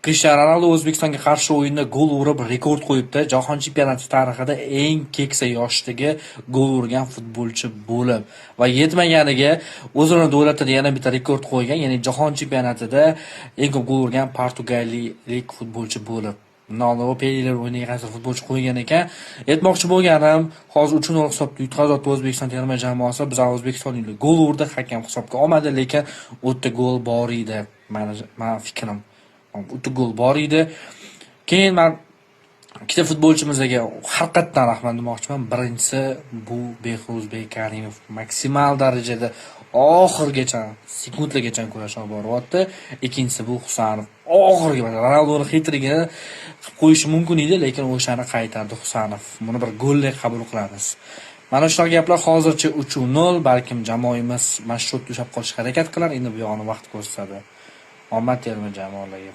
Krishtianu Ronaldu O'zbekistonga qarshi o'yinda gol urib rekord qo'yibdi. Jahon chempionati tarixida eng keksa yoshdagi gol urgan futbolchi bo'lib va yetmaganiga o'zini davlatida yana bitta rekord qo'ygan, ya'ni jahon chempionatida eng ko'p gol urgan portugaliyalik futbolchi bo'lib. Ronaldu Pelelar o'ynagan futbolchi qo'ygan ekan. Aytmoqchi bo'lganim, hozir 3-0 hisobda yutqazdi O'zbekiston terma jamoasi. Biz o'zbekistonliklar gol urdi, hakam hisobga olmadi, lekin o'ta gol bor edi. Mana fikrim. O'ta gol bor edi. Keyin men ikkita futbolchimizga haqiqatdan rahmat demoqchiman. Birinchisi bu Behruzbek Karimov maksimal darajada oxirgacha, sekundlargacha kurash olib boryapti. Ikkinchisi bu Husanov. Oxirgi Ronaldoning hitrigini qilib qo'yishi mumkin edi, lekin o'shani qaytardi Husanov. Buni bir goldek qabul qilamiz. Mana shunaqa gaplar hozircha 3-0, balkim jamoamiz mashhur ushlab qolishga harakat qilar, endi bu yog'ini vaqt ko'rsatadi. Omad terma jamoalarga.